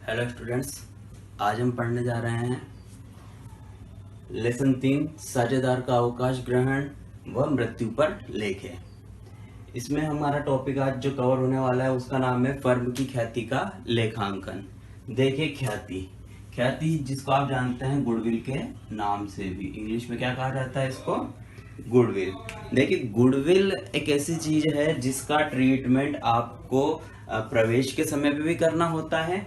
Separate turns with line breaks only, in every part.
Hello students, आज हम पढ़ने जा रहे हैं लेसन 3 साझेदार का अवकाश ग्रहण व मृत्यु पर लेख है। इसमें हमारा टॉपिक आज जो कवर होने वाला है उसका नाम है फर्म की ख्याति का लेखांकन। देखिए ख्याति, ख्याति जिसको आप जानते हैं गुडविल के नाम से भी, इंग्लिश में क्या कहा जाता है इसको? गुडविल। देखिए गुडविल एक ऐसी चीज है जिसका ट्रीटमेंट आपको प्रवेश के समय पे भी करना होता है,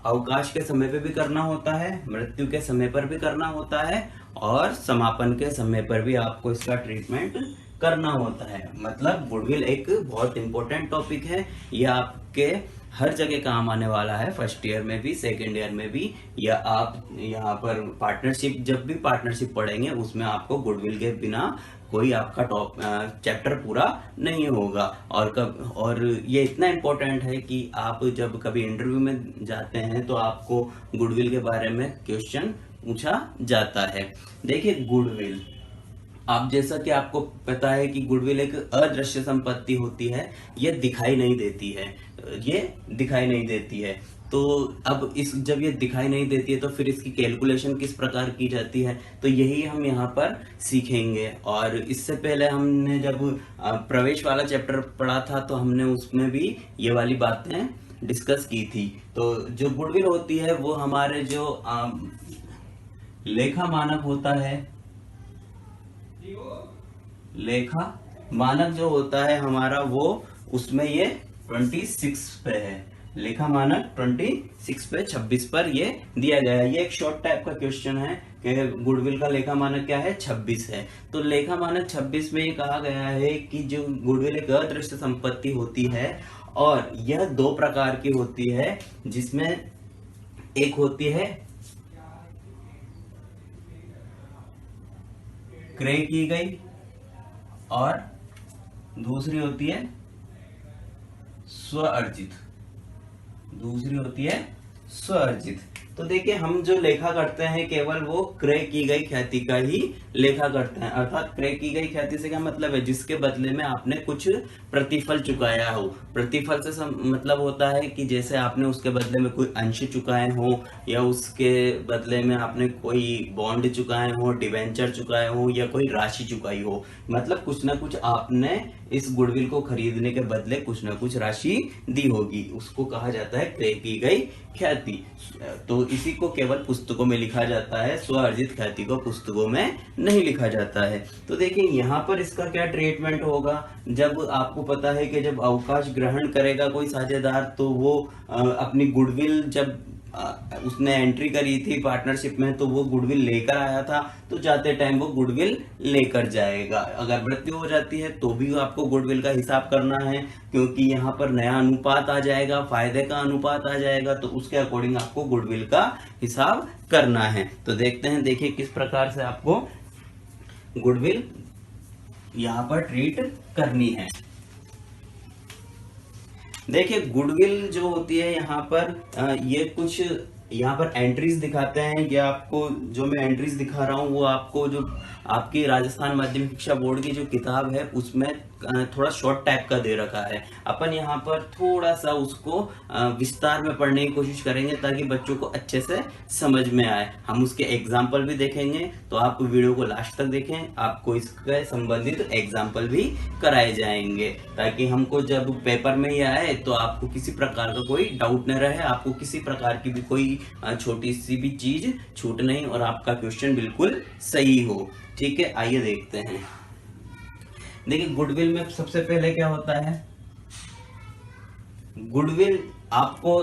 अवकाश के समय पे भी करना होता है, मृत्यु के समय पर भी करना होता है और समापन के समय पर भी आपको इसका ट्रीटमेंट करना होता है। मतलब गुडविल एक बहुत इंपॉर्टेंट टॉपिक है। ये आपके हर जगह काम आने वाला है, फर्स्ट ईयर में भी, सेकेंड ईयर में भी, या आप यहाँ पर पार्टनरशिप, जब भी पार्टनरशिप पढ़ेंगे उसमें आपको गुडविल के बिना कोई आपका टॉप चैप्टर पूरा नहीं होगा। और ये इतना इम्पोर्टेंट है कि आप जब कभी इंटरव्यू में जाते हैं तो आपको गुडविल के बारे में क्वेश्चन पूछा जाता है। देखिए गुडविल, आप जैसा कि आपको पता है कि गुडविल एक अदृश्य संपत्ति होती है, ये दिखाई नहीं देती है, ये दिखाई नहीं देती है। तो अब इस जब ये दिखाई नहीं देती है तो फिर इसकी कैलकुलेशन किस प्रकार की जाती है, तो यही हम यहाँ पर सीखेंगे। और इससे पहले हमने जब प्रवेश वाला चैप्टर पढ़ा था तो हमने उसमें भी ये वाली बातें डिस्कस की थी। तो जो गुडविल होती है वो हमारे जो लेखा मानक होता है, लेखा मानक जो होता है हमारा, वो उसमें ये 26 पे है। लेखा मानक 26 पे 26 पर ये दिया गया है। ये एक शॉर्ट टाइप का क्वेश्चन है कि गुडविल का लेखा मानक क्या है? 26 है। तो लेखा मानक 26 में ये कहा गया है कि जो गुडविल एक अदृश्य संपत्ति होती है और यह दो प्रकार की होती है, जिसमें एक होती है क्रय की गई और दूसरी होती है स्व अर्जित। दूसरी होती है स्व अर्जित। तो देखिए हम जो लेखा करते हैं केवल वो क्रय की गई ख्याति का ही लेखा करते हैं। अर्थात क्रय की गई ख्याति से क्या मतलब है? जिसके बदले में आपने कुछ प्रतिफल चुकाया हो। प्रतिफल से मतलब होता है कि जैसे आपने उसके बदले में कोई अंश चुकाए हो, या उसके बदले में आपने कोई बॉन्ड चुकाए हो, डिवेंचर चुकाए हो, या कोई राशि चुकाई हो। मतलब कुछ ना कुछ आपने इस गुडविल को खरीदने के बदले कुछ ना कुछ राशि दी होगी, उसको कहा जाता है क्रय की गई ख्याति। तो इसी को केवल पुस्तकों में लिखा जाता है, स्व अर्जित ख्याति को पुस्तकों में नहीं लिखा जाता है। तो देखिए यहाँ पर इसका क्या ट्रीटमेंट होगा। जब आपको पता है कि जब अवकाश ग्रहण करेगा कोई साझेदार, तो वो अपनी गुडविल जब उसने एंट्री करी थी पार्टनरशिप में, तो वो गुडविल लेकर आया था, तो जाते टाइम वो गुडविल लेकर जाएगा। अगर मृत्यु हो जाती है तो भी आपको गुडविल का हिसाब करना है, क्योंकि यहाँ पर नया अनुपात आ जाएगा, फायदे का अनुपात आ जाएगा, तो उसके अकॉर्डिंग आपको गुडविल का हिसाब करना है। तो देखते हैं, देखिए किस प्रकार से आपको गुडविल यहाँ पर ट्रीट करनी है। देखिए गुडविल जो होती है यहाँ पर ये कुछ यहाँ पर एंट्रीज दिखाते हैं। ये आपको जो मैं एंट्रीज दिखा रहा हूँ वो आपको जो आपकी राजस्थान माध्यमिक शिक्षा बोर्ड की जो किताब है उसमें थोड़ा शॉर्ट टाइप का दे रखा है। अपन यहाँ पर थोड़ा सा उसको विस्तार में पढ़ने की कोशिश करेंगे ताकि बच्चों को अच्छे से समझ में आए। हम उसके एग्जाम्पल भी देखेंगे, तो आप वीडियो को लास्ट तक देखें, आपको इसके संबंधित एग्जाम्पल भी कराए जाएंगे, ताकि हमको जब पेपर में ये आए तो आपको किसी प्रकार का कोई डाउट न रहे, आपको किसी प्रकार की भी कोई छोटी सी भी चीज छूट नहीं और आपका क्वेश्चन बिल्कुल सही हो। ठीक है, आइए देखते हैं। देखिए गुडविल में सबसे पहले क्या होता है? गुडविल आपको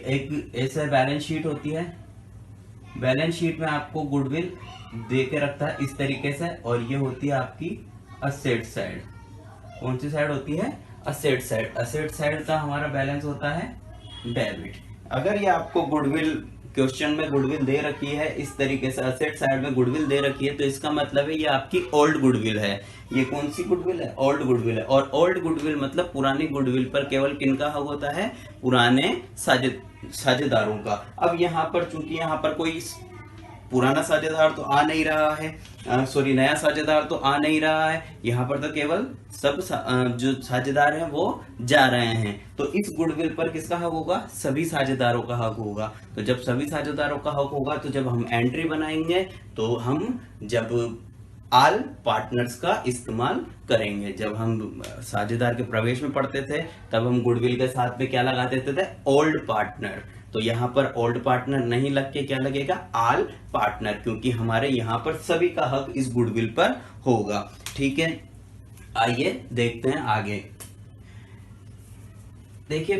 एक ऐसे बैलेंस शीट होती है, बैलेंस शीट में आपको गुडविल दे के रखता है इस तरीके से, और ये होती है आपकी असेट साइड। कौन सी साइड होती है? Asset side. असेट साइड का हमारा बैलेंस होता है डेबिट। अगर ये आपको गुडविल क्वेश्चन में गुडविल दे रखी है इस तरीके से, असेट साइड में गुडविल दे रखी है, तो इसका मतलब है ये आपकी ओल्ड गुडविल है। ये कौन सी गुडविल है? ओल्ड गुडविल है। और ओल्ड गुडविल मतलब पुरानी गुडविल पर केवल किनका हक होता है? पुराने साझेदारों का। अब यहाँ पर चूंकि यहाँ पर कोई पुराना साझेदार तो आ नहीं रहा है, सॉरी नया साझेदार तो आ नहीं रहा है, यहाँ पर तो केवल सब जो साझेदार हैं वो जा रहे हैं। तो इस गुडविल पर किसका हक होगा? सभी साझेदारों का हक होगा। तो जब सभी साझेदारों का हक होगा तो जब हम एंट्री बनाएंगे तो हम जब ऑल पार्टनर्स का इस्तेमाल करेंगे। जब हम साझेदार के प्रवेश में पढ़ते थे तब हम गुडविल के साथ में क्या लगा देते थे? Old partner. तो यहाँ पर ओल्ड पार्टनर नहीं लग के क्या लगेगा? ऑल पार्टनर, क्योंकि हमारे यहाँ पर सभी का हक इस गुडविल पर होगा। ठीक है, आइए देखते हैं आगे। देखिए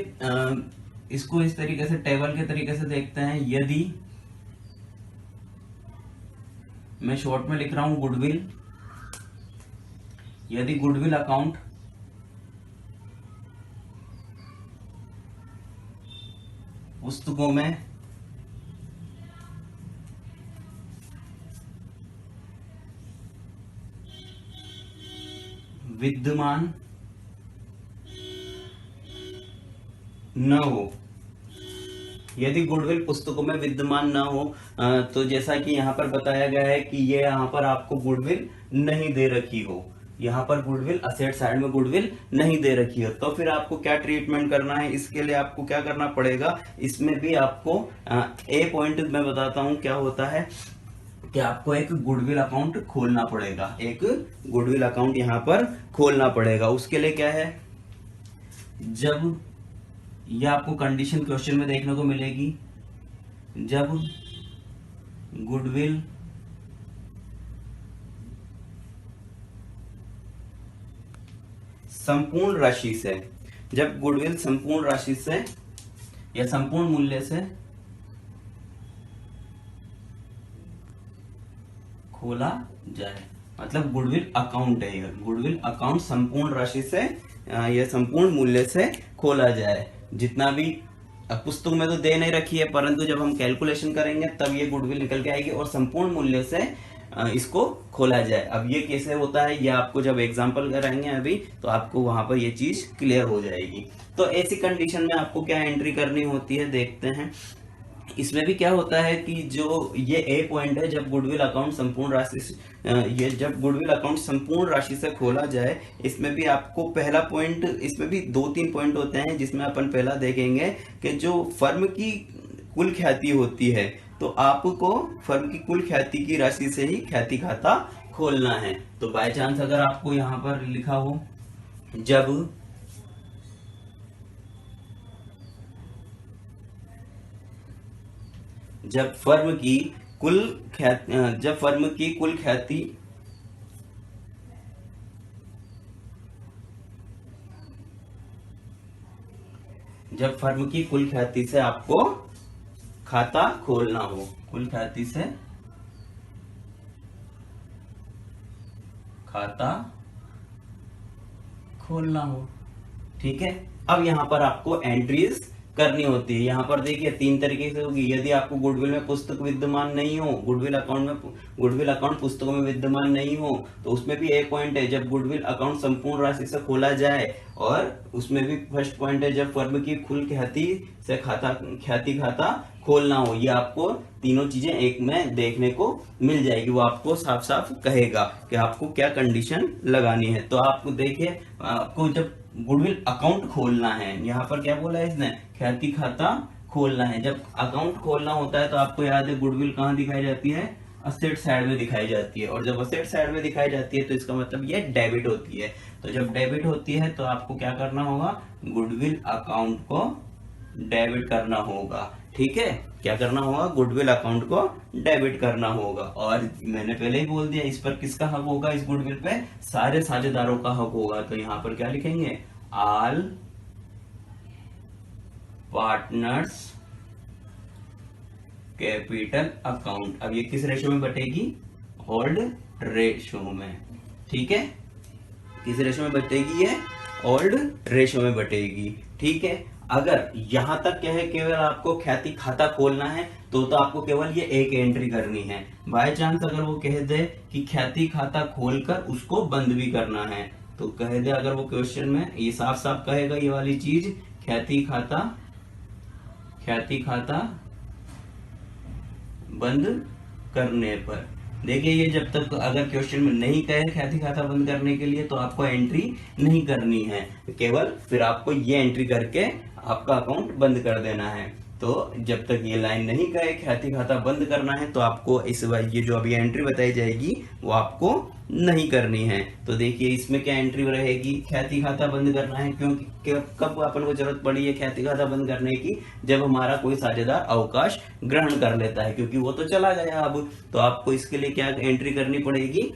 इसको इस तरीके से टेबल के तरीके से देखते हैं। यदि मैं शॉर्ट में लिख रहा हूं गुडविल, यदि गुडविल अकाउंट पुस्तकों में विद्यमान न हो, यदि गुडविल पुस्तकों में विद्यमान न हो, तो जैसा कि यहाँ पर बताया गया है कि ये यहाँ पर आपको गुडविल नहीं दे रखी हो, यहाँ पर गुडविल असेट साइड में गुडविल नहीं दे रखी हो, तो फिर आपको क्या ट्रीटमेंट करना है? इसके लिए आपको क्या करना पड़ेगा? इसमें भी आपको ए पॉइंट मैं बताता हूं क्या होता है कि आपको एक गुडविल अकाउंट खोलना पड़ेगा, एक गुडविल अकाउंट यहाँ पर खोलना पड़ेगा। उसके लिए क्या है? जब यह आपको कंडीशन क्वेश्चन में देखने को मिलेगी, जब गुडविल संपूर्ण राशि से, जब गुडविल संपूर्ण राशि से या संपूर्ण मूल्य से खोला जाए, मतलब गुडविल अकाउंट है यह, गुडविल अकाउंट संपूर्ण राशि से या संपूर्ण मूल्य से खोला जाए। जितना भी पुस्तक में तो दे नहीं रखी है, परंतु जब हम कैलकुलेशन करेंगे तब ये गुडविल निकल के आएगी और संपूर्ण मूल्य से इसको खोला जाए। अब ये कैसे होता है ये आपको जब एग्जांपल कराएंगे अभी तो आपको वहां पर ये चीज क्लियर हो जाएगी। तो ऐसी कंडीशन में आपको क्या एंट्री करनी होती है देखते हैं। इसमें भी क्या होता है कि जो ये ए पॉइंट है, जब गुडविल अकाउंट संपूर्ण राशि ये जब गुडविल अकाउंट संपूर्ण राशि से खोला जाए, इसमें भी आपको पहला पॉइंट, इसमें भी 2-3 पॉइंट होते हैं जिसमें अपन पहला देखेंगे कि जो फर्म की कुल ख्याति होती है, तो आपको फर्म की कुल ख्याति की राशि से ही ख्याति खाता खोलना है। तो बाय चांस अगर आपको यहाँ पर लिखा हो जब फर्म की कुल ख्याति, जब फर्म की कुल ख्याति जब फर्म की कुल ख्याति से आपको खाता खोलना हो, कुल ख्याति से खाता खोलना हो। ठीक है, अब यहां पर आपको एंट्रीज करनी होती है। यहाँ पर देखिए 3 तरीके से होगी। यदि आपको गुडविल में पुस्तक विद्यमान नहीं हो, गुडविल अकाउंट पुस्तकों में विद्यमान नहीं हो, तो उसमें भी एक पॉइंट है, जब गुडविल अकाउंट संपूर्ण राशि से खोला जाए, और उसमें भी फर्स्ट पॉइंट है जब फर्म की कुल ख्याति से ख्याति खाता खोलना हो। ये आपको तीनों चीजें एक में देखने को मिल जाएगी। वो आपको साफ साफ कहेगा कि आपको क्या कंडीशन लगानी है। तो आपको देखिए, आपको जब गुडविल अकाउंट खोलना है, यहाँ पर क्या बोला है इसने? ख्याति खाता खोलना है। जब अकाउंट खोलना होता है तो आपको याद है गुडविल कहाँ दिखाई जाती है? असेट साइड में दिखाई जाती है। और जब असेट साइड में दिखाई जाती है तो इसका मतलब ये डेबिट होती है। तो जब डेबिट होती है तो आपको क्या करना होगा? गुडविल अकाउंट को डेबिट करना होगा। ठीक है, क्या करना होगा? गुडविल अकाउंट को डेबिट करना होगा। और मैंने पहले ही बोल दिया, इस पर किसका हक होगा? इस गुडविल पे सारे साझेदारों का हक होगा। तो यहाँ पर क्या लिखेंगे? All partners capital account. अब ये किस रेशो में बटेगी? ओल्ड रेशो में। ठीक है, किस रेशो में बटेगी? ये ओल्ड रेशो में बटेगी। ठीक है, अगर यहां तक क्या है, केवल आपको ख्याति खाता खोलना है तो आपको केवल ये एक एंट्री करनी है। बाय चांस अगर वो कह दे कि ख्याति खाता खोलकर उसको बंद भी करना है, तो कह दे, अगर वो क्वेश्चन में ये साफ साफ कहेगा ये वाली चीज, ख्याति खाता बंद करने पर। देखिए ये जब तक अगर क्वेश्चन में नहीं कहे ख्याति खाता बंद करने के लिए तो आपको एंट्री नहीं करनी है, केवल फिर आपको ये एंट्री करके आपका अकाउंट बंद कर देना है। तो जब तक ये लाइन नहीं कहे ख्याति खाता बंद करना है तो आपको इस ये जो अभी एंट्री बताई जाएगी वो आपको नहीं करनी है। तो देखिए इसमें क्या एंट्री रहेगी, ख्याति खाता बंद करना है, क्योंकि कब अपन को जरूरत पड़ी है ख्याति खाता बंद करने की, जब हमारा कोई साझेदार अवकाश ग्रहण कर लेता है, क्योंकि वो तो चला गया अब। तो आपको इसके लिए क्या एंट्री करनी पड़ेगी,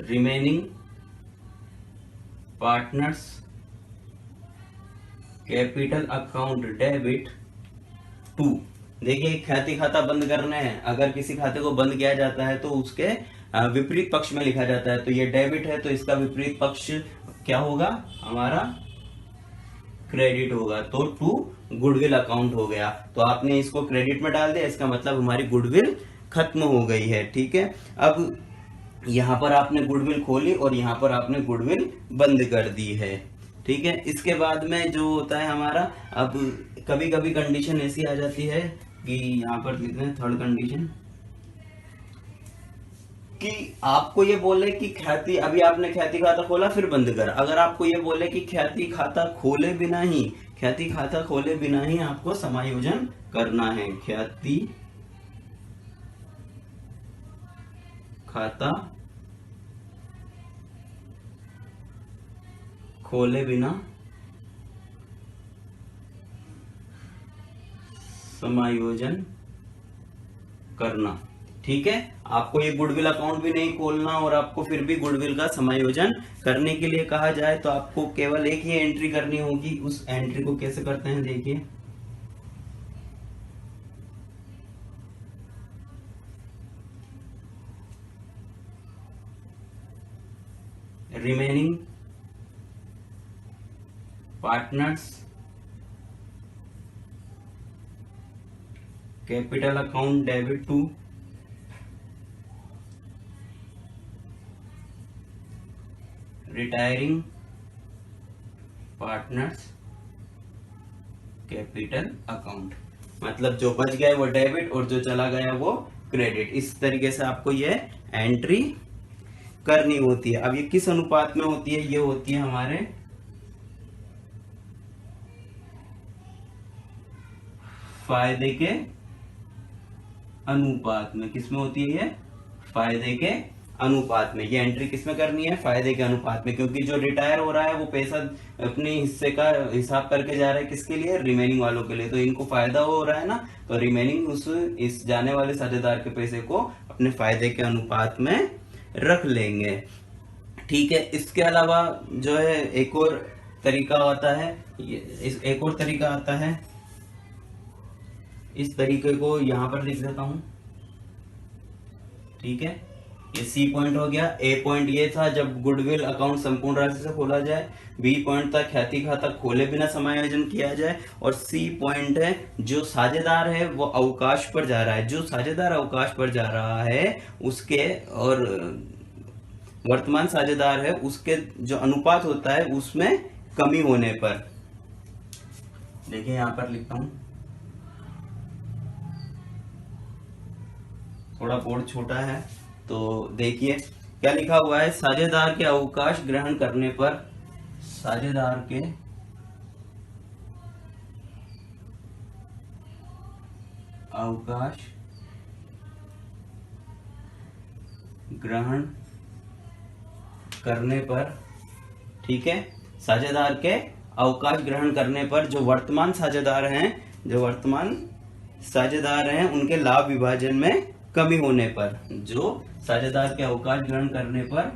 remaining partners capital account debit to. देखिए ख्याति खाता बंद करना है, अगर किसी खाते को बंद किया जाता है तो उसके विपरीत पक्ष में लिखा जाता है। तो ये डेबिट है तो इसका विपरीत पक्ष क्या होगा, हमारा क्रेडिट होगा। तो टू गुडविल अकाउंट हो गया। तो आपने इसको क्रेडिट में डाल दिया, इसका मतलब हमारी गुडविल खत्म हो गई है। ठीक है, अब यहां पर आपने गुडविल खोली और यहां पर आपने गुडविल बंद कर दी है। ठीक है, इसके बाद में जो होता है हमारा, अब कभी कभी कंडीशन ऐसी आ जाती है कि यहाँ पर लिख रहे हैं थर्ड कंडीशन, कि आपको ये बोले कि ख्याति, अभी आपने ख्याति खाता खोला फिर बंद कर, अगर आपको ये बोले कि ख्याति खाता खोले बिना ही, ख्याति खाता खोले बिना ही आपको समायोजन करना है, ख्याति खाता खोले बिना समायोजन करना। ठीक है, आपको ये गुडविल अकाउंट भी नहीं खोलना और आपको फिर भी गुडविल का समायोजन करने के लिए कहा जाए तो आपको केवल एक ही एंट्री करनी होगी। उस एंट्री को कैसे करते हैं देखिए, remaining partners capital account debit to retiring partners capital account. मतलब जो बच गया वो डेबिट और जो चला गया वो क्रेडिट। इस तरीके से आपको ये एंट्री करनी होती है। अब ये किस अनुपात में होती है, ये होती है हमारे फायदे के अनुपात में। किसमें होती है ये, फायदे के अनुपात में। ये एंट्री किसमें करनी है, फायदे के अनुपात में, क्योंकि जो रिटायर हो रहा है वो पैसा अपने हिस्से का हिसाब करके जा रहा है, किसके लिए, रिमेनिंग वालों के लिए। तो इनको फायदा हो रहा है ना, तो रिमेनिंग इस जाने वाले साझेदार के पैसे को अपने फायदे के अनुपात में रख लेंगे। ठीक है, इसके अलावा जो है एक और तरीका होता है, एक और तरीका आता है, इस तरीके को यहां पर लिख देता हूं। ठीक है, ये सी पॉइंट हो गया। ए पॉइंट ये था जब गुडविल अकाउंट संपूर्ण राशि से खोला जाए। बी पॉइंट था ख्याति खाता खोले बिना समायोजन किया जाए। और सी पॉइंट है जो साझेदार है वो अवकाश पर जा रहा है। जो साझेदार अवकाश पर जा रहा है उसके और वर्तमान साझेदार है उसके जो अनुपात होता है उसमें कमी होने पर। देखिए यहां पर लिखता हूं, थोड़ा बोर्ड छोटा है तो देखिए क्या लिखा हुआ है, साझेदार के अवकाश ग्रहण करने पर, साझेदार के अवकाश ग्रहण करने पर, ठीक है, साझेदार के अवकाश ग्रहण करने पर जो वर्तमान साझेदार हैं, जो वर्तमान साझेदार हैं उनके लाभ विभाजन में कमी होने पर, जो साझेदार के अवकाश ग्रहण करने पर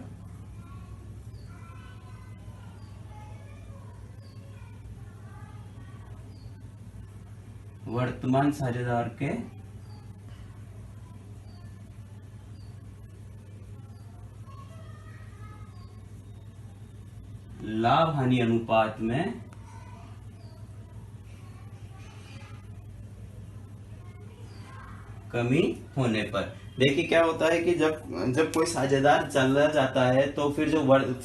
वर्तमान साझेदार के लाभ हानि अनुपात में कमी होने पर। देखिए क्या होता है कि जब जब कोई साझेदार चला जाता है तो फिर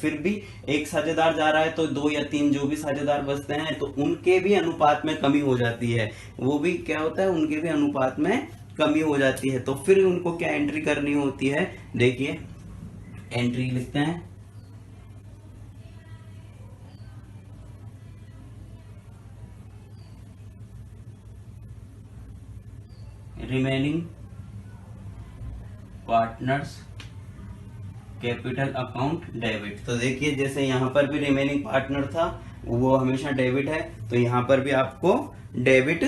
फिर भी एक साझेदार जा रहा है तो दो या तीन जो भी साझेदार बचते हैं तो उनके भी अनुपात में कमी हो जाती है। वो भी क्या होता है, उनके भी अनुपात में कमी हो जाती है। तो फिर उनको क्या एंट्री करनी होती है, देखिए एंट्री लिखते हैं। Remaining partners capital account debit. तो देखिए जैसे यहाँ पर भी रिमेनिंग पार्टनर था वो हमेशा डेबिट है, तो यहाँ पर भी आपको डेबिट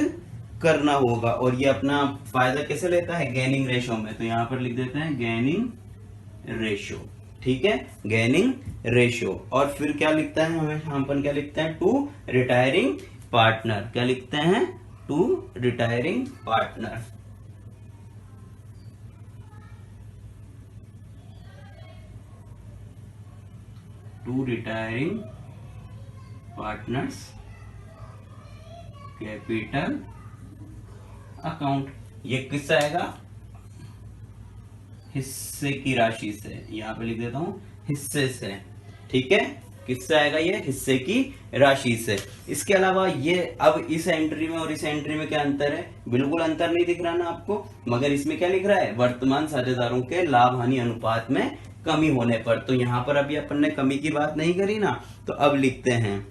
करना होगा। और ये अपना फायदा कैसे लेता है, गेनिंग रेशो में। तो यहाँ पर लिख देते हैं गेनिंग रेशो, ठीक है, गेनिंग रेशो। और फिर क्या लिखता है हमें, हम अपन क्या लिखते हैं, टू रिटायरिंग पार्टनर। क्या लिखते हैं, to retiring partner. To retiring partners capital account. ये किससे आएगा, हिस्से की राशि से। यहां पे लिख देता हूं हिस्से से, ठीक है, किससे आएगा, ये हिस्से की राशि से। इसके अलावा ये अब इस एंट्री में और इस एंट्री में क्या अंतर है, बिल्कुल अंतर नहीं दिख रहा ना आपको, मगर इसमें क्या लिख रहा है, वर्तमान साझेदारों के लाभ हानि अनुपात में कमी होने पर। तो यहाँ पर अभी अपन ने कमी की बात नहीं करी ना, तो अब लिखते हैं।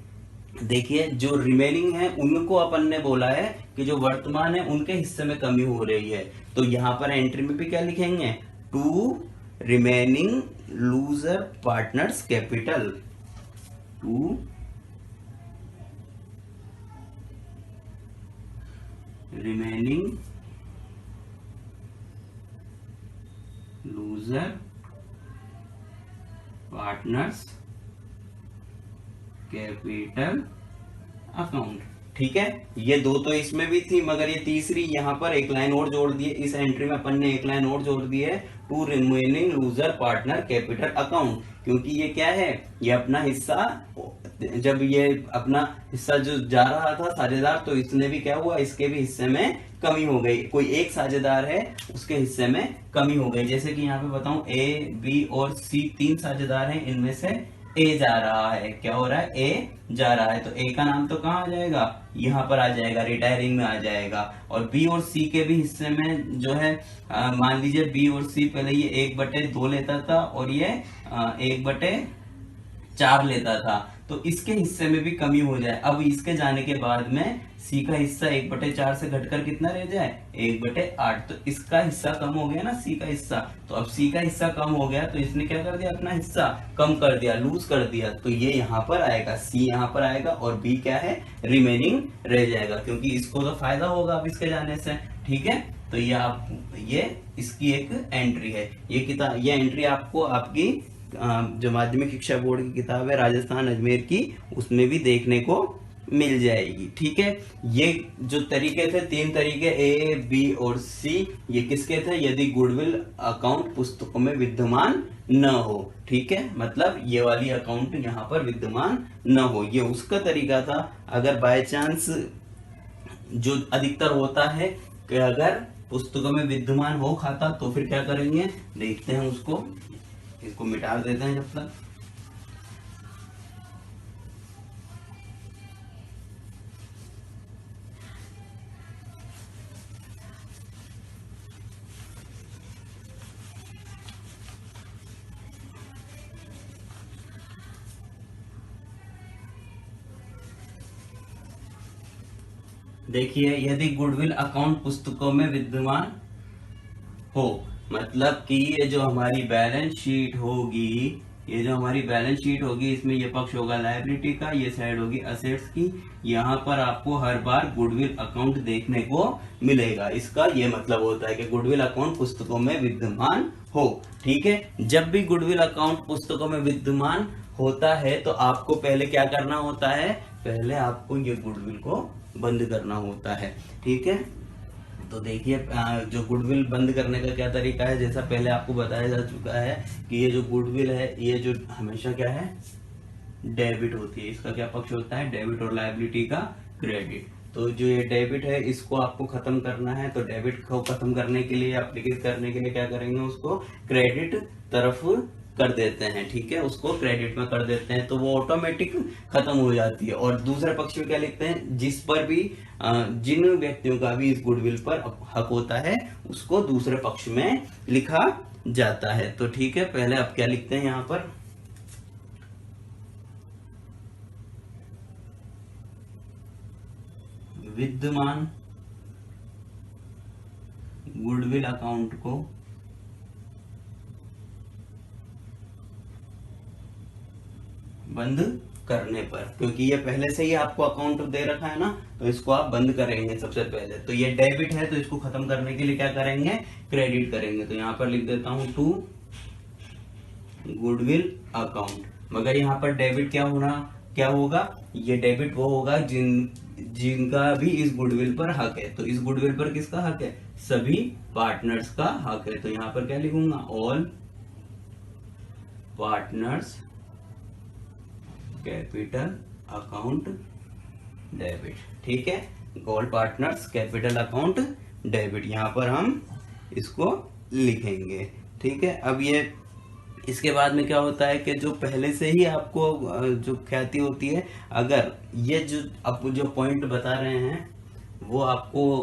देखिए जो रिमेनिंग है उनको अपन ने बोला है कि जो वर्तमान है उनके हिस्से में कमी हो रही है। तो यहाँ पर एंट्री में भी क्या लिखेंगे, to remaining loser partners capital. To remaining loser partners capital account, ठीक है। ये दो तो इसमें भी थी, मगर ये तीसरी यहाँ पर एक लाइन और जोड़ दी है, इस एंट्री में अपन ने एक लाइन और जोड़ दी है, to remaining loser partner capital account. क्योंकि ये क्या है, ये अपना हिस्सा, जब ये अपना हिस्सा जो जा रहा था साझेदार, तो इसने भी क्या हुआ, इसके भी हिस्से में कमी हो गई। कोई एक साझेदार है उसके हिस्से में कमी हो गई। जैसे कि यहाँ पे बताऊं, ए बी और सी तीन साझेदार हैं, इनमें से ए जा रहा है, क्या हो रहा है, ए जा रहा है। तो ए का नाम तो कहाँ आ जाएगा, यहाँ पर आ जाएगा, रिटायरिंग में आ जाएगा। और बी और सी के भी हिस्से में जो है, मान लीजिए बी और सी पहले ये 1/2 लेता था और ये 1/4 लेता था, तो इसके हिस्से में भी कमी हो जाए। अब इसके जाने के बाद में सी का हिस्सा 1/4 से घटकर कितना रह जाए, 1/8। तो इसका हिस्सा कम हो गया ना, सी का हिस्सा। तो अब सी का हिस्सा कम हो गया तो इसने क्या कर दिया, अपना हिस्सा कम कर दिया, लूज कर दिया। तो ये यहाँ पर आएगा, सी यहाँ पर आएगा, और बी क्या है, रिमेनिंग रह जाएगा, क्योंकि इसको तो फायदा होगा अब इसके जाने से, ठीक है। तो ये इसकी एक एंट्री है। ये एंट्री आपको आपकी जो माध्यमिक शिक्षा बोर्ड की किताब है राजस्थान अजमेर की, उसमें भी देखने को मिल जाएगी, ठीक है। ये जो तरीके थे, तीन तरीके, ए बी और सी, ये किसके थे, यदि गुडविल अकाउंट पुस्तकों में विद्यमान न हो, ठीक है, मतलब ये वाली अकाउंट यहाँ पर विद्यमान न हो, ये उसका तरीका था। अगर बाय चांस जो अधिकतर होता है कि अगर पुस्तकों में विद्यमान हो खाता, तो फिर क्या करेंगे, देखते हैं उसको, इसको मिटा देते हैं जब तक। देखिए यदि गुडविल अकाउंट पुस्तकों में विद्यमान हो, मतलब कि ये जो हमारी बैलेंस शीट होगी, इसमें ये पक्ष होगा लायबिलिटी का, ये साइड होगी असेट्स की। यहाँ पर आपको हर बार गुडविल अकाउंट देखने को मिलेगा। इसका ये मतलब होता है कि गुडविल अकाउंट पुस्तकों में विद्यमान हो, ठीक है। जब भी गुडविल अकाउंट पुस्तकों में विद्यमान होता है तो आपको पहले क्या करना होता है, पहले आपको ये गुडविल को बंद करना होता है, ठीक है। तो देखिए जो गुडविल बंद करने का क्या तरीका है, जैसा पहले आपको बताया जा चुका है कि ये जो गुडविल है, ये जो हमेशा क्या है, डेबिट होती है। इसका क्या पक्ष होता है, डेबिट, और लायबिलिटी का क्रेडिट, तो जो ये डेबिट है इसको आपको खत्म करना है, तो डेबिट को खत्म करने के लिए, एप्लीकेट करने के लिए क्या करेंगे, उसको क्रेडिट तरफ कर देते हैं। ठीक है, उसको क्रेडिट में कर देते हैं तो वो ऑटोमेटिक खत्म हो जाती है। और दूसरे पक्ष में क्या लिखते हैं, जिस पर भी जिन व्यक्तियों का भी इस गुडविल पर हक होता है उसको दूसरे पक्ष में लिखा जाता है। तो ठीक है, पहले आप क्या लिखते हैं यहाँ पर, विद्यमान गुडविल अकाउंट को बंद करने पर, क्योंकि ये पहले से ही आपको अकाउंट दे रखा है ना, तो इसको आप बंद करेंगे सबसे पहले। तो ये डेबिट है तो इसको खत्म करने के लिए क्या करेंगे, क्रेडिट करेंगे। तो यहाँ पर लिख देता हूं टू गुडविल अकाउंट। मगर यहाँ पर डेबिट क्या होगा, ये डेबिट वो होगा जिनका भी इस गुडविल पर हक है। तो इस गुडविल पर किसका हक है, सभी पार्टनर्स का हक है। तो यहाँ पर क्या लिखूंगा, all partners capital account debit. ठीक है, all partners capital account debit, यहाँ पर हम इसको लिखेंगे। ठीक है, अब ये इसके बाद में क्या होता है कि जो पहले से ही आपको जो ख्याति होती है, अगर ये जो अब जो पॉइंट बता रहे हैं वो आपको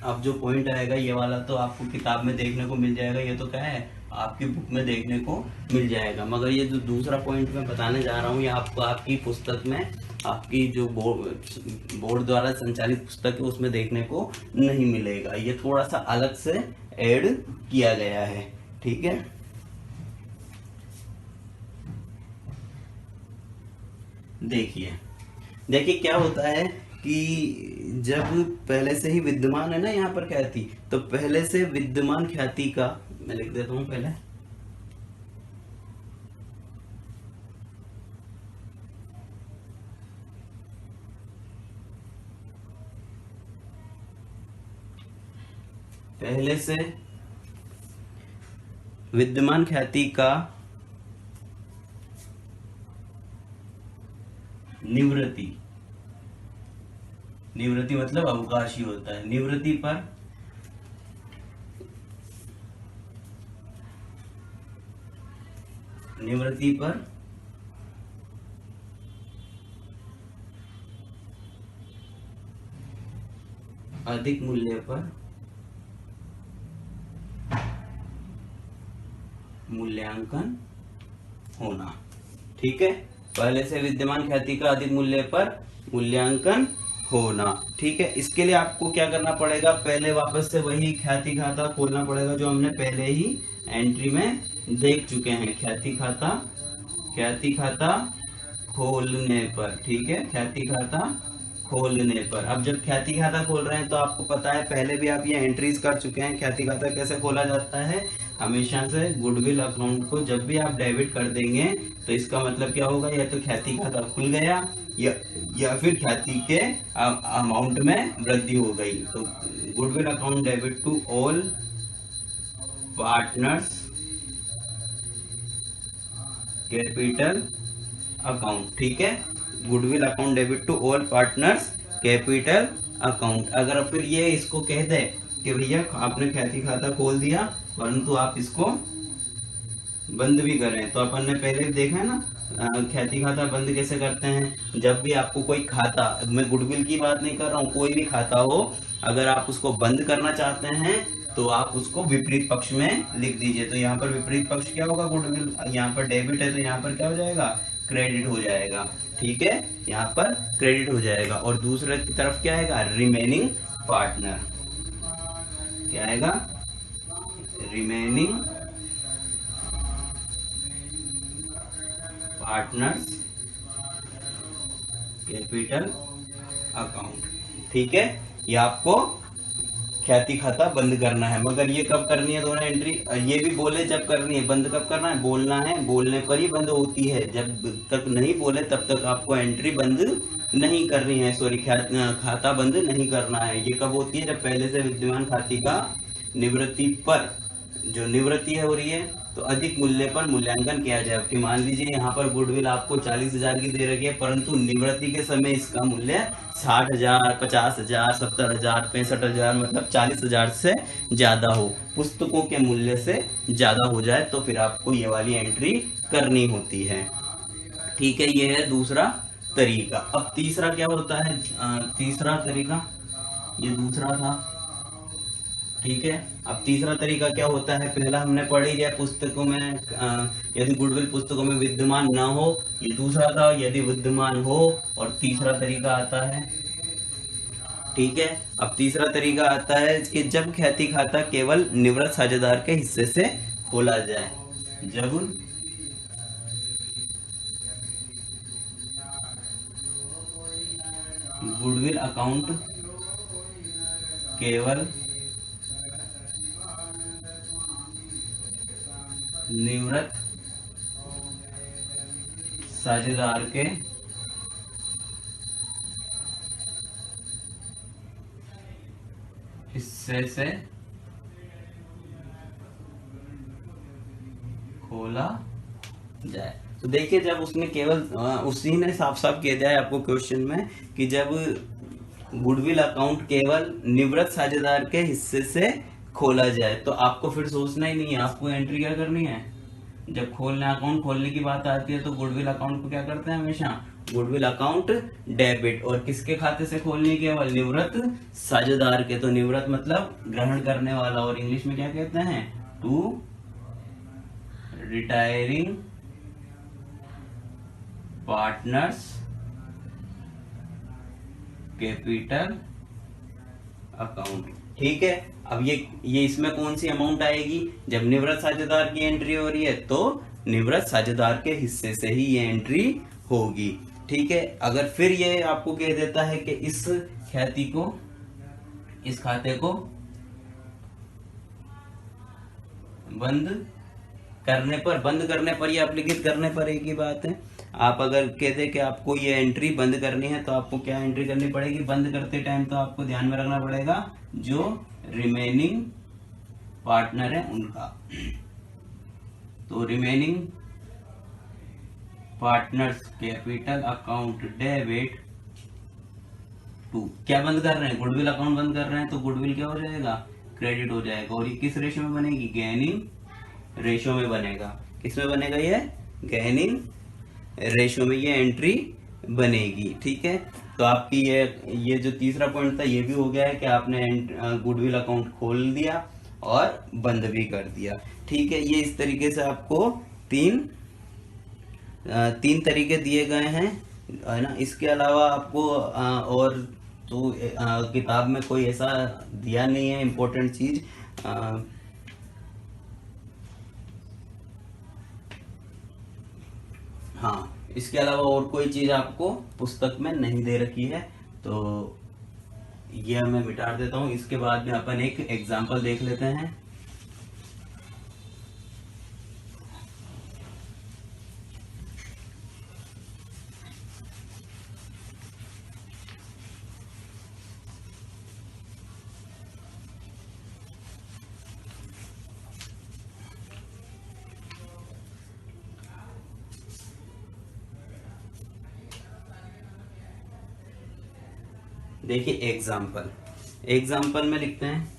अब जो पॉइंट आएगा ये वाला, तो आपको किताब में देखने को मिल जाएगा, ये तो क्या है आपकी बुक में देखने को मिल जाएगा। मगर ये जो दूसरा पॉइंट मैं बताने जा रहा हूँ ये आपको आपकी पुस्तक में, आपकी जो बोर्ड द्वारा संचालित पुस्तक है उसमें देखने को नहीं मिलेगा। ये थोड़ा सा अलग से ऐड किया गया है। ठीक है, देखिए क्या होता है कि जब पहले से ही विद्यमान है ना यहाँ पर ख्याति, तो पहले से विद्यमान ख्याति का मैं लिख देता हूं पहले से विद्यमान ख्याति का निवृत्ति मतलब अवकाशी होता है। निवृत्ति पर अधिक मूल्य पर मूल्यांकन होना। ठीक है, पहले से विद्यमान ख्याति का अधिक मूल्य पर मूल्यांकन होना। ठीक है, इसके लिए आपको क्या करना पड़ेगा, पहले वापस से वही ख्याति खाता खोलना पड़ेगा जो हमने पहले ही एंट्री में देख चुके हैं। ख्याति खाता खोलने पर। ठीक है, ख्याति खाता खोलने पर। अब जब ख्याति खाता खोल रहे हैं तो आपको पता है पहले भी आप ये एंट्रीज कर चुके हैं। ख्याति खाता कैसे खोला जाता है, हमेशा से गुडविल अकाउंट को जब भी आप डेबिट कर देंगे तो इसका मतलब क्या होगा, या तो ख्याति खाता खुल गया या फिर ख्याति के अमाउंट में वृद्धि हो गई। तो goodwill account debit to all partners capital account. ठीक है, goodwill account debit to all partners capital account. अगर फिर ये इसको कह दे कि भैया आपने ख्याति खाता खोल दिया परंतु आप इसको बंद भी करें, तो अपन ने पहले देखा है ना ख्याति खाता बंद कैसे करते हैं। जब भी आपको कोई खाता, मैं गुडविल की बात नहीं कर रहा हूँ, कोई भी खाता हो, अगर आप उसको बंद करना चाहते हैं तो आप उसको विपरीत पक्ष में लिख दीजिए। तो यहाँ पर विपरीत पक्ष क्या होगा, गुडविल यहाँ पर डेबिट है तो यहाँ पर क्या हो जाएगा, क्रेडिट हो जाएगा। ठीक है, यहाँ पर क्रेडिट हो जाएगा। और दूसरे की तरफ क्या आएगा, रिमेनिंग पार्टनर, क्या आएगा, रिमेनिंग पार्टनर्स कैपिटल अकाउंट। ठीक है, ये आपको ख्याति खाता बंद करना है। मगर ये कब करनी है दोनों एंट्री, ये भी बोले जब करनी है, बंद कब करना है, बोलना है, बोलने पर ही बंद होती है। जब तक नहीं बोले तब तक आपको एंट्री बंद नहीं करनी है, सॉरी खाता बंद नहीं करना है। ये कब होती है, जब पहले से विद्यमान खाते का निवृत्ति पर, जो निवृत्ति है हो रही है तो अधिक मूल्य पर मूल्यांकन किया जाए। कि मान लीजिए यहाँ पर गुडविल आपको 40,000 की दे रखी है, परंतु निवृत्ति के समय इसका मूल्य 60,000, 50,000, 70,000, 65,000 मतलब 40,000 से ज्यादा हो, पुस्तकों के मूल्य से ज्यादा हो जाए, तो फिर आपको ये वाली एंट्री करनी होती है। ठीक है, ये है दूसरा तरीका। अब तीसरा क्या होता है? तीसरा तरीका, ये दूसरा था। ठीक है, अब तीसरा तरीका क्या होता है? पहला हमने पढ़ ही लिया, पुस्तकों में यदि गुडविल पुस्तकों में विद्यमान ना हो, ये दूसरा था, यदि विद्यमान हो, और तीसरा तरीका आता है। ठीक है, अब तीसरा तरीका आता है कि जब ख्याति खाता केवल निवृत्त साझेदार के हिस्से से खोला जाए। जब गुडविल अकाउंट केवल निवृत्त साझेदार के हिस्से से खोला जाए। तो देखिए, जब उसने केवल उसी ने साफ साफ कह दिया है आपको क्वेश्चन में कि जब गुडविल अकाउंट केवल निवृत्त साझेदार के हिस्से से खोला जाए, तो आपको फिर सोचना ही नहीं है, आपको एंट्री क्या करनी है। जब अकाउंट खोलने की बात आती है तो गुडविल अकाउंट को क्या करते हैं हमेशा? गुडविल अकाउंट डेबिट, और किसके खाते से खोलनी? केवल निवृत्त साझेदार के। तो निवृत्त मतलब ग्रहण करने वाला, और इंग्लिश में क्या कहते हैं? To retiring partners capital account. ठीक है, अब ये इसमें कौन सी अमाउंट आएगी? जब निवृत्त साझेदार की एंट्री हो रही है तो निवृत्त साझेदार के हिस्से से ही ये एंट्री होगी। ठीक है, अगर फिर ये आपको कह देता है कि इस ख्याति को, इस खाते को बंद करने पर या अपलिखित करने पर एक ही बात है। आप अगर कहते कि आपको ये एंट्री बंद करनी है, तो आपको क्या एंट्री करनी पड़ेगी? बंद करते टाइम तो आपको ध्यान में रखना पड़ेगा जो रिमेनिंग पार्टनर है उनका। तो remaining partners capital account debit to, क्या बंद कर रहे हैं? गुडविल अकाउंट बंद कर रहे हैं, तो गुडविल क्या हो जाएगा? क्रेडिट हो जाएगा। और ये किस रेशो में बनेगी? गैनिंग रेशो में बनेगा। किस में बनेगा? ये गैनिंग रेशो में ये एंट्री बनेगी। ठीक है, तो आपकी ये जो तीसरा पॉइंट था ये भी हो गया है कि आपने गुडविल अकाउंट खोल दिया और बंद भी कर दिया। ठीक है, ये इस तरीके से आपको तीन तरीके दिए गए हैं, है ना। इसके अलावा आपको और तो किताब में कोई ऐसा दिया नहीं है इम्पोर्टेंट चीज। हाँ, इसके अलावा और कोई चीज आपको पुस्तक में नहीं दे रखी है, तो ये मैं मिटा देता हूँ। इसके बाद में अपन एक एग्जाम्पल देख लेते हैं। देखिए एग्जाम्पल में लिखते हैं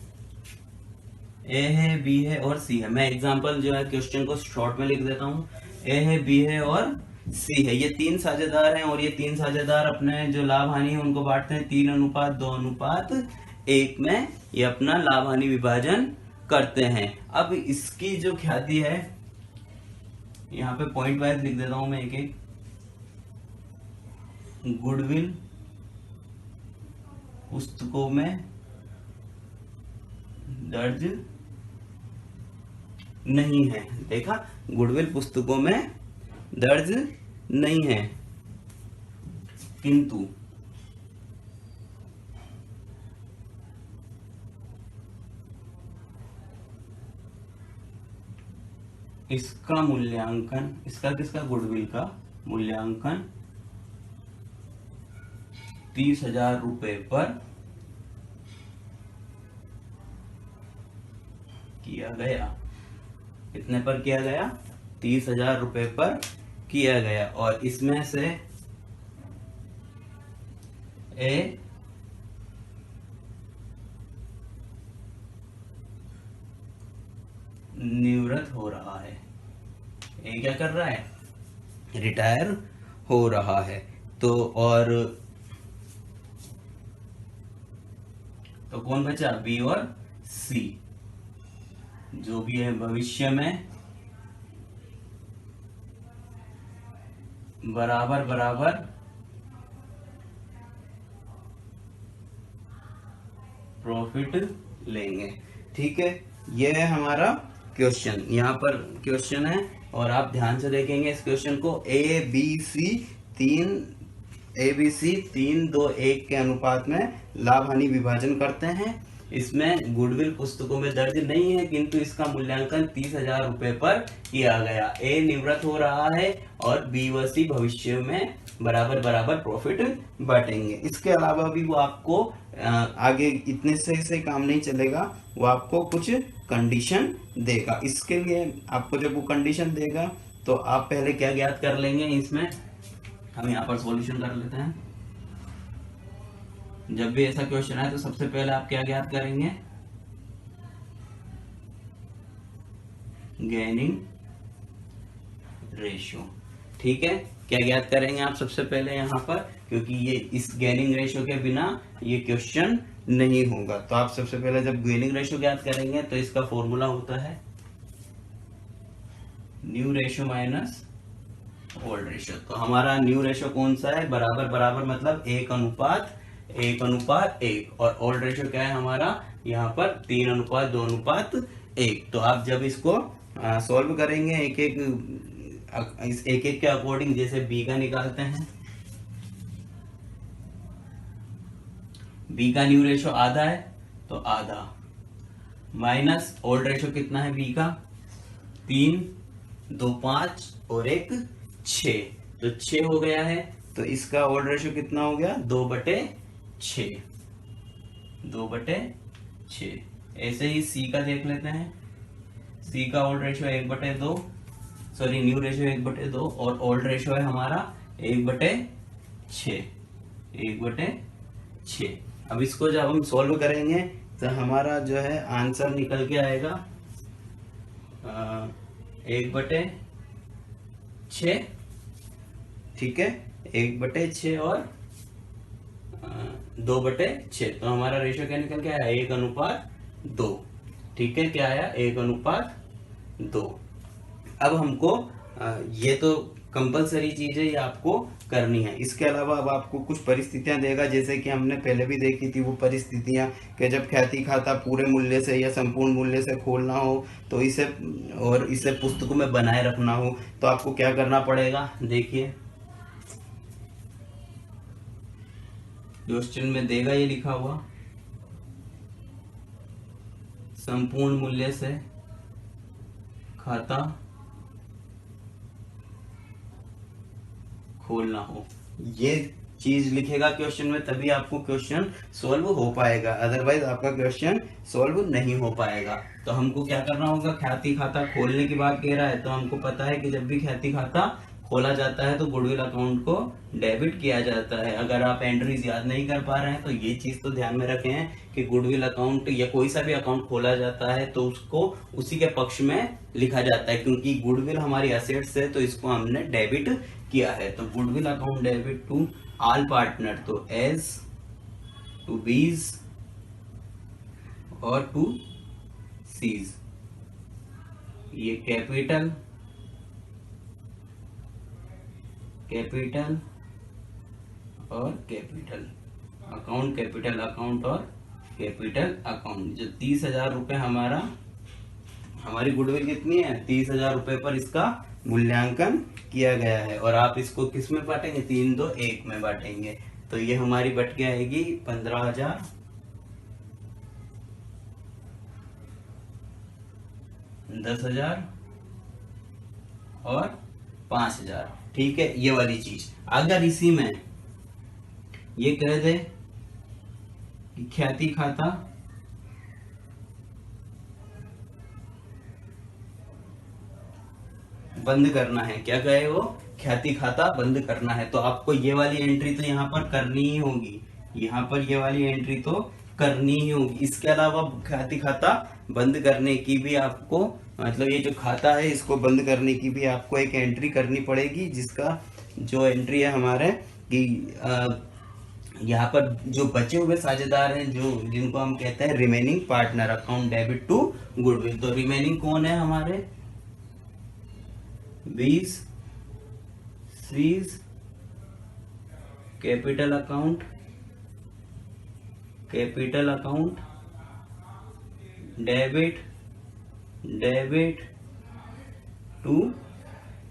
ए है, बी है और सी है। मैं एग्जाम्पल जो है क्वेश्चन को शॉर्ट में लिख देता हूँ। ए है, बी है और सी है, ये तीन साझेदार हैं, और ये तीन साझेदार अपने जो लाभ हानि है उनको बांटते हैं 3:2:1 में, ये अपना लाभ हानि विभाजन करते हैं। अब इसकी जो ख्याति है, यहाँ पे पॉइंट वाइज लिख देता हूं मैं एक एक। गुडविल पुस्तकों में दर्ज नहीं है। देखा, गुडविल पुस्तकों में दर्ज नहीं है, किंतु इसका मूल्यांकन, इसका किसका? गुडविल का मूल्यांकन 30,000 रुपए पर किया गया। कितने पर किया गया? 30,000 रुपए पर किया गया। और इसमें से ए निवृत्त हो रहा है। ए क्या कर रहा है? रिटायर हो रहा है। तो कौन बचा? बी और सी। जो भी है भविष्य में बराबर बराबर प्रॉफिट लेंगे। ठीक है, ये है हमारा क्वेश्चन। यहाँ पर क्वेश्चन है और आप ध्यान से देखेंगे इस क्वेश्चन को। ए बी सी तीन दो एक के अनुपात में लाभ हानि विभाजन करते हैं। इसमें गुडविल पुस्तकों में दर्ज नहीं है, किंतु इसका मूल्यांकन 30,000 रुपए पर किया गया। ए निवृत्त हो रहा है और बी व सी भविष्य में बराबर बराबर प्रॉफिट बांटेंगे। इसके अलावा भी वो आपको आगे इतने से काम नहीं चलेगा, वो आपको कुछ कंडीशन देगा। इसके लिए आपको जब वो कंडीशन देगा तो आप पहले क्या ज्ञात कर लेंगे। इसमें हम यहाँ पर सॉल्यूशन कर लेते हैं। जब भी ऐसा क्वेश्चन आए तो सबसे पहले आप क्या ज्ञात करेंगे? Gaining ratio. ठीक है, क्या ज्ञात करेंगे आप सबसे पहले यहाँ पर, क्योंकि ये इस गेनिंग रेशियो के बिना ये क्वेश्चन नहीं होगा। तो आप सबसे पहले जब गेनिंग रेशियो ज्ञात करेंगे तो इसका फॉर्मूला होता है new ratio minus old ratio. तो हमारा न्यू रेशियो कौन सा है? बराबर बराबर मतलब 1:1:1। और ओल्ड रेशियो क्या है हमारा? यहाँ पर 3:2:1। तो आप जब इसको सॉल्व करेंगे एक एक के अकॉर्डिंग, जैसे बी का निकालते हैं। बी का न्यू रेशियो आधा है तो आधा, माइनस ओल्ड रेशियो कितना है बी का? 3, 2, 5 और 1 6। तो 6 हो गया है। तो इसका ओल्ड रेशियो कितना हो गया? 2/6। 2/6। ऐसे ही सी का देख लेते हैं। सी का old ratio 1/2, sorry new ratio 1/2 और ओल्ड रेशियो है हमारा 1/6। 1/6। अब इसको जब हम सॉल्व करेंगे तो हमारा जो है आंसर निकल के आएगा 1/6। ठीक है, 1/6 और 2/6। तो हमारा रेशियो क्या निकल के आया? 1:2। ठीक है, क्या आया? 1:2। अब हमको ये तो कंपलसरी चीज है, ये आपको करनी है। इसके अलावा अब आपको कुछ परिस्थितियां देगा, जैसे कि हमने पहले भी देखी थी वो परिस्थितियां कि जब ख्याति खाता पूरे मूल्य से या संपूर्ण मूल्य से खोलना हो तो इसे पुस्तकों में बनाए रखना हो तो आपको क्या करना पड़ेगा? देखिए क्वेश्चन में देगा ये लिखा हुआ, संपूर्ण मूल्य से खाता खोलना हो, ये चीज लिखेगा क्वेश्चन में, तभी आपको क्वेश्चन सॉल्व हो पाएगा। अदरवाइज आपका क्वेश्चन सॉल्व नहीं हो पाएगा। तो हमको क्या करना होगा? ख्याति खाता खोलने की बात कह रहा है तो हमको पता है कि जब भी ख्याति खाता खोला जाता है तो गुडविल अकाउंट को डेबिट किया जाता है। अगर आप एंट्रीज याद नहीं कर पा रहे हैं तो ये चीज तो ध्यान में रखें कि गुडविल अकाउंट या कोई सा भी अकाउंट खोला जाता है तो उसको उसी के पक्ष में लिखा जाता है, क्योंकि गुडविल हमारी असेट्स है तो इसको हमने डेबिट किया है। तो goodwill account debit to all partner, तो एज टू बीज और टू सीज, ये कैपिटल और कैपिटल अकाउंट, कैपिटल अकाउंट और कैपिटल अकाउंट। जो 30,000 रुपए हमारी गुडविल कितनी है? 30,000 रुपए पर इसका मूल्यांकन किया गया है। और आप इसको किस में बांटेंगे? 3-2-1 में बांटेंगे। तो ये हमारी बट के आएगी 15,000, 10,000 और 5,000। ठीक है, ये वाली चीज। अगर इसी में ये कह दे कि ख्याति खाता बंद करना है। क्या कहे वो? ख्याति खाता बंद करना है। तो आपको ये वाली एंट्री तो यहाँ पर करनी ही होगी, यहाँ पर ये वाली एंट्री तो करनी ही होगी। इसके अलावा ख्याति खाता बंद करने की भी आपको, मतलब ये जो खाता है इसको बंद करने की भी आपको एक एंट्री करनी पड़ेगी, जिसका जो एंट्री है हमारे कि यहाँ पर जो बचे हुए साझेदार हैं, जो जिनको हम कहते हैं remaining partner, account debit to goodwill. तो रिमेनिंग कौन है हमारे? 20 C's capital account, capital account debit to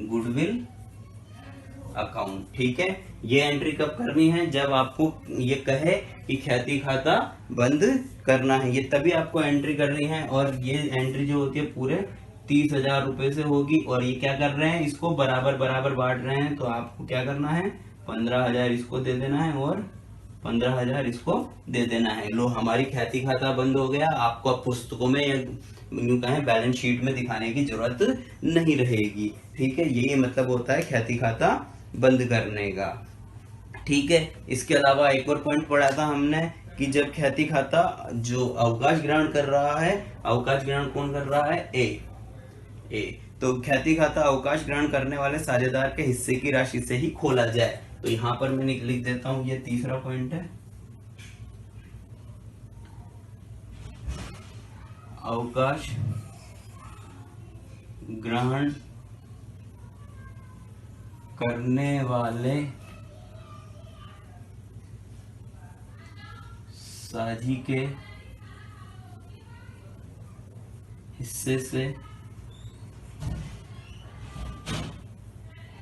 goodwill account. ठीक है, ये एंट्री कब करनी है? जब आपको ये कहे कि ख्याति खाता बंद करना है, ये तभी आपको एंट्री करनी है। और ये एंट्री जो होती है पूरे 30,000 रुपए से होगी। और ये क्या कर रहे हैं? इसको बराबर बराबर बांट रहे हैं। तो आपको क्या करना है? 15,000 इसको दे देना है और 15,000 इसको दे देना है। लो, हमारी ख्याति खाता बंद हो गया। आपको अब पुस्तकों में या यूं कहें बैलेंस शीट में दिखाने की जरूरत नहीं रहेगी। ठीक है, यही मतलब होता है ख्याति खाता बंद करने का। ठीक है, इसके अलावा एक और पॉइंट पढ़ा था हमने कि जब ख्याति खाता जो अवकाश ग्रहण कर रहा है, अवकाश ग्रहण कौन कर रहा है? ए। तो ख्याति खाता अवकाश ग्रहण करने वाले साझेदार के हिस्से की राशि से ही खोला जाए। तो यहां पर मैं लिख देता हूं, ये तीसरा पॉइंट है। अवकाश ग्रहण करने वाले साझी के हिस्से से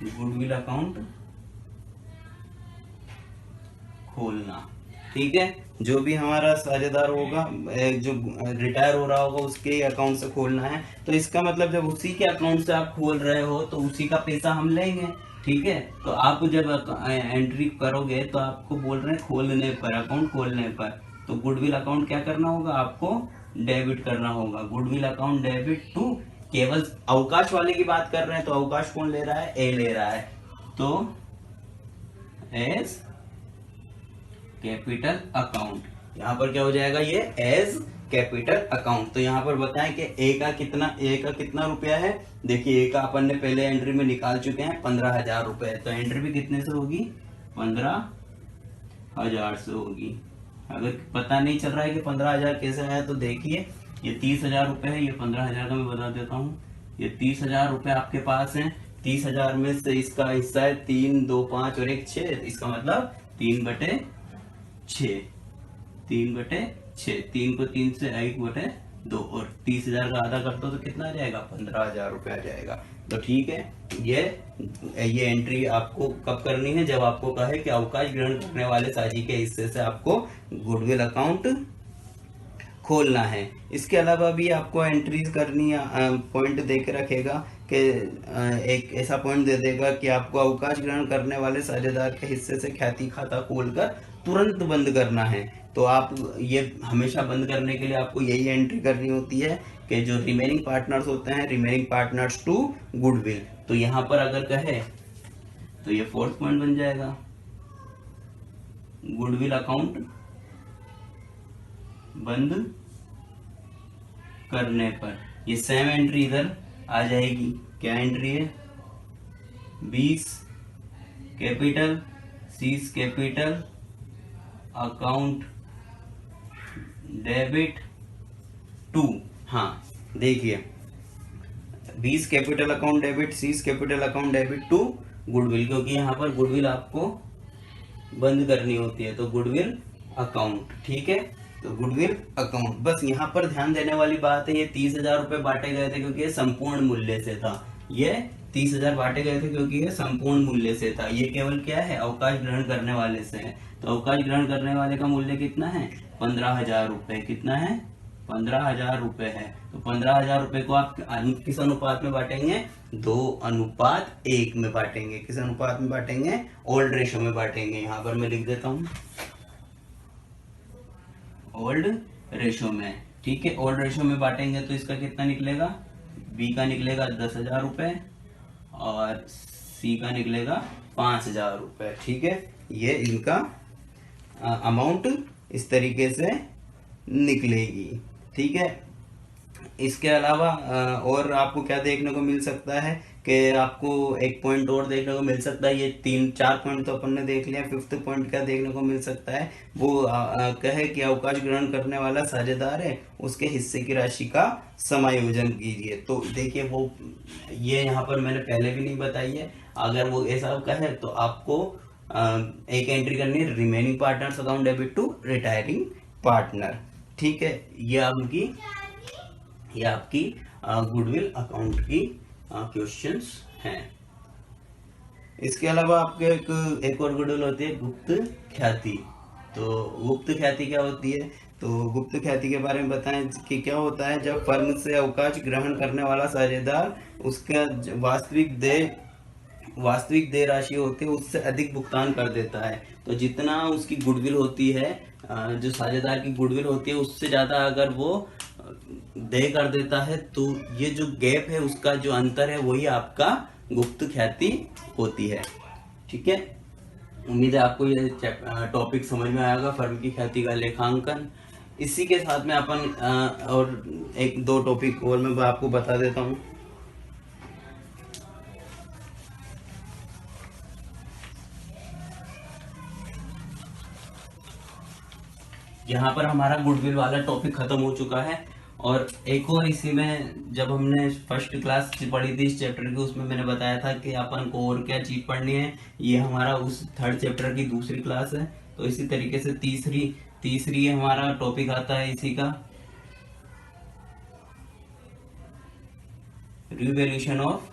गुडविल अकाउंट खोलना। ठीक है, जो भी हमारा साझेदार होगा, जो रिटायर हो रहा होगा, उसके अकाउंट से खोलना है। तो इसका मतलब जब उसी के अकाउंट से आप खोल रहे हो तो उसी का पैसा हम लेंगे। ठीक है, तो आप जब एंट्री करोगे तो आपको बोल रहे हैं खोलने पर, अकाउंट खोलने पर, तो गुडविल अकाउंट क्या करना होगा? आपको डेबिट करना होगा। गुडविल अकाउंट डेबिट टू, केवल अवकाश वाले की बात कर रहे हैं तो अवकाश कौन ले रहा है? ए ले रहा है। तो एज कैपिटल अकाउंट, यहाँ पर क्या हो जाएगा? ये एज कैपिटल अकाउंट। तो यहाँ पर बताएं कि ए का कितना रुपया है। देखिए, ए का अपन ने पहले एंट्री में निकाल चुके हैं 15,000 रुपए। तो एंट्री भी कितने से होगी? 15,000 से होगी। अगर पता नहीं चल रहा है कि 15,000 कैसे आया, तो देखिए ये 30,000 रुपए है, ये 15,000 का मैं बता देता हूँ। ये 30,000 रुपए आपके पास है। 30,000 में से इसका हिस्सा है 3, 2, 5 और 1 6। इसका मतलब 3/6, 3/6, 3 को 3 से 1/2, और 30,000 का आधा कर दो तो कितना आ जाएगा? 15,000 रुपए आ जाएगा। तो ठीक है, ये एंट्री आपको कब करनी है? जब आपको कहे कि अवकाश ग्रहण करने वाले साझी के हिस्से से आपको गुडविल अकाउंट खोलना है। इसके अलावा भी आपको एंट्रीज करनी है। पॉइंट दे के रखेगा कि एक ऐसा पॉइंट दे देगा कि आपको अवकाश ग्रहण करने वाले साझेदार के हिस्से से ख्याति खाता खोलकर तुरंत बंद करना है। तो आप ये हमेशा बंद करने के लिए आपको यही एंट्री करनी होती है कि जो रिमेनिंग पार्टनर्स होते हैं, रिमेनिंग पार्टनर्स टू गुडविल। तो यहाँ पर अगर कहे तो ये फोर्थ पॉइंट बन जाएगा, गुडविल अकाउंट बंद करने पर। ये सेम एंट्री इधर आ जाएगी। क्या एंट्री है? 20 capital C's capital account debit to. हाँ, देखिए 20 capital account debit C's capital account debit to goodwill, क्योंकि यहाँ पर गुडविल आपको बंद करनी होती है। तो गुडविल अकाउंट, ठीक है, तो गुडविल अकाउंट। बस यहाँ पर ध्यान देने वाली बात है, ये 30,000 रुपए बांटे गए थे क्योंकि ये संपूर्ण मूल्य से था। ये 30,000 बांटे गए थे क्योंकि ये संपूर्ण मूल्य से था। ये केवल क्या है? अवकाश ग्रहण करने वाले से है। तो अवकाश ग्रहण करने वाले का मूल्य कितना है? 15,000 रुपए। कितना है? 15,000 रुपए है। तो 15,000 रुपए को आप किस अनुपात में बांटेंगे? 2:1 में बांटेंगे। किस अनुपात में बांटेंगे? ओल्ड रेशो में बांटेंगे। यहाँ पर मैं लिख देता हूँ ओल्ड रेशो में। ठीक है, ओल्ड रेशो में बांटेंगे तो इसका कितना निकलेगा? बी का निकलेगा 10,000 रुपए और सी का निकलेगा 5,000 रुपये। ठीक है, ये इनका अमाउंट इस तरीके से निकलेगी। ठीक है, इसके अलावा और आपको क्या देखने को मिल सकता है कि आपको एक पॉइंट और देखने को मिल सकता है। ये 3-4 पॉइंट तो अपन ने देख लिया, 5th पॉइंट क्या देखने को मिल सकता है, वो कहे कि अवकाश ग्रहण करने वाला साझेदार है, उसके हिस्से की राशि का समायोजन कीजिए। तो देखिए वो ये यहाँ पर मैंने पहले भी नहीं बताई है। अगर वो ऐसा कहे तो आपको एक एंट्री करनी है, remaining partners account debit to retiring partner. ठीक है, ये आपकी गुडविल अकाउंट की क्वेश्चंस हैं। इसके अलावा आपके एक और गुडविल होती है गुप्त ख्याति। तो गुप्त ख्याति क्या होती है, तो गुप्त ख्याति के बारे में बताएं कि क्या होता है। जब फर्म से अवकाश ग्रहण करने वाला साझेदार उसका वास्तविक देय राशि होती है उससे अधिक भुगतान कर देता है, तो जितना उसकी गुडविल होती है, जो साझेदार की गुडविल होती है, उससे ज्यादा अगर वो देय कर देता है, तो ये जो गैप है, उसका जो अंतर है, वही आपका गुप्त ख्याति होती है। ठीक है, उम्मीद है आपको ये टॉपिक समझ में आएगा, फर्म की ख्याति का लेखांकन। इसी के साथ में अपन और 1-2 टॉपिक और मैं आपको बता देता हूँ। यहाँ पर हमारा गुडविल वाला टॉपिक खत्म हो चुका है, और एक और इसी में जब हमने फर्स्ट क्लास पढ़ी थी इस चैप्टर की, उसमें मैंने बताया था कि अपन को और क्या चीज पढ़नी है। ये हमारा उस 3rd चैप्टर की दूसरी क्लास है। तो इसी तरीके से तीसरी हमारा टॉपिक आता है इसी का, रिवैल्यूएशन ऑफ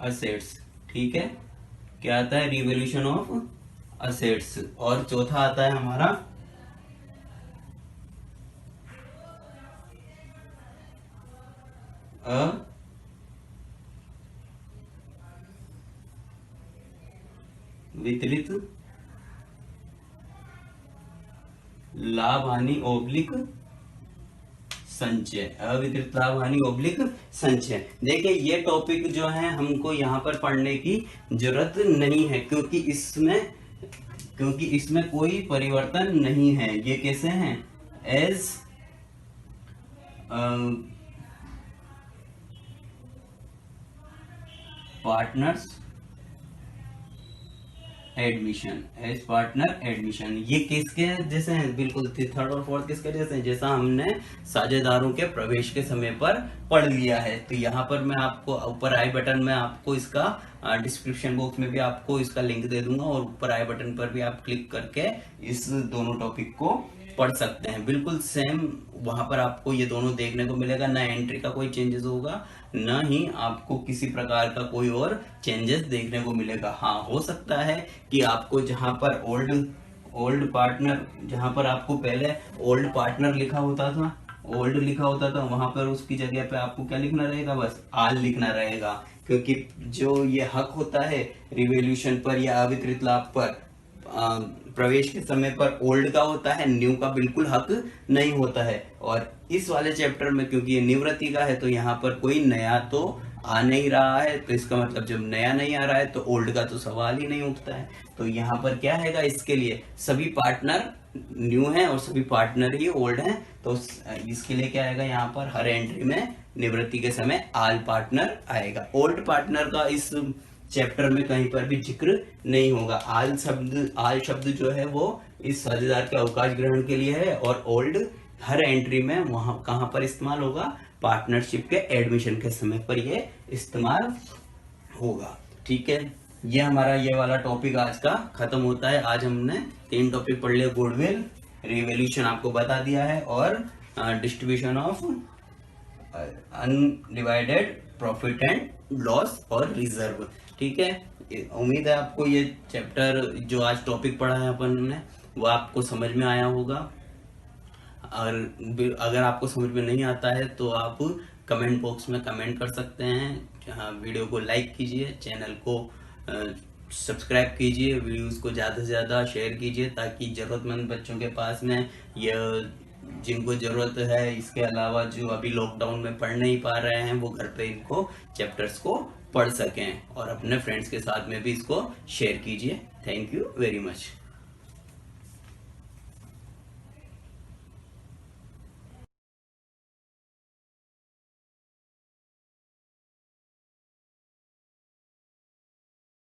असेट्स। ठीक है, क्या आता है, रिवैल्यूएशन ऑफ असेट्स। और चौथा आता है हमारा वितरित लाभ हानि ओब्लिक संचय, अवितरित लाभ हानि ओब्लिक संचय। देखिए ये टॉपिक जो है हमको यहाँ पर पढ़ने की जरूरत नहीं है, क्योंकि इसमें कोई परिवर्तन नहीं है। ये कैसे हैं, as partners admission, as partner admission. ये किसके जैसे हैं, बिल्कुल 3rd और 4th किसके जैसे हैं, जैसा हमने साझेदारों के प्रवेश के समय पर पढ़ लिया है। तो यहाँ पर मैं आपको ऊपर आई बटन में आपको इसका डिस्क्रिप्शन बॉक्स में भी आपको इसका लिंक दे दूंगा, और ऊपर आई बटन पर भी आप क्लिक करके इस दोनों टॉपिक को पढ़ सकते हैं। बिल्कुल सेम वहां पर आपको ये दोनों देखने को मिलेगा, ना एंट्री का कोई चेंजेस होगा, न ही आपको किसी प्रकार का कोई और चेंजेस देखने को मिलेगा। हाँ, हो सकता है कि आपको जहां पर ओल्ड पार्टनर, जहां पर आपको पहले ओल्ड पार्टनर लिखा होता था, ओल्ड लिखा होता था, वहां पर उसकी जगह पे आपको क्या लिखना रहेगा, बस आल लिखना रहेगा। क्योंकि जो ये हक होता है रिवैल्यूएशन पर या अवितरित लाभ पर प्रवेश के समय पर ओल्ड का होता है, न्यू का बिल्कुल हक नहीं होता है। और इस वाले चैप्टर में क्योंकि ये निवृत्ति का है, तो यहाँ पर कोई नया तो आ नहीं रहा है, तो इसका मतलब जब नया नहीं आ रहा है तो ओल्ड का तो सवाल ही नहीं उठता है। तो यहाँ पर क्या है, इसके लिए सभी पार्टनर न्यू हैं और सभी पार्टनर ही ओल्ड हैं। तो इसके लिए क्या आएगा, यहाँ पर हर एंट्री में निवृत्ति के समय आल पार्टनर आएगा। ओल्ड पार्टनर का इस चैप्टर में कहीं पर भी जिक्र नहीं होगा। आल शब्द जो है वो इस साझेदार के अवकाश ग्रहण के लिए है, और ओल्ड हर एंट्री में वहां कहां पर इस्तेमाल होगा, पार्टनरशिप के एडमिशन के समय पर ये इस्तेमाल होगा। ठीक है, ये हमारा ये वाला टॉपिक आज का खत्म होता है। आज हमने 3 टॉपिक पढ़ लिया, गुडविल, रिवैल्यूएशन आपको बता दिया है, और distribution of undivided profit and loss और रिजर्व। ठीक है, उम्मीद है आपको ये चैप्टर जो आज टॉपिक पढ़ा है अपन ने वो आपको समझ में आया होगा। और अगर आपको समझ में नहीं आता है तो आप कमेंट बॉक्स में कमेंट कर सकते हैं। हाँ, वीडियो को लाइक कीजिए, चैनल को सब्सक्राइब कीजिए, वीडियोस को ज़्यादा से ज़्यादा शेयर कीजिए, ताकि ज़रूरतमंद बच्चों के पास में यह जिनको जरूरत है, इसके अलावा जो अभी लॉकडाउन में पढ़ नहीं पा रहे हैं, वो घर पे इनको चैप्टर्स को पढ़ सकें, और अपने फ्रेंड्स के साथ में भी इसको शेयर कीजिए। Thank you very much.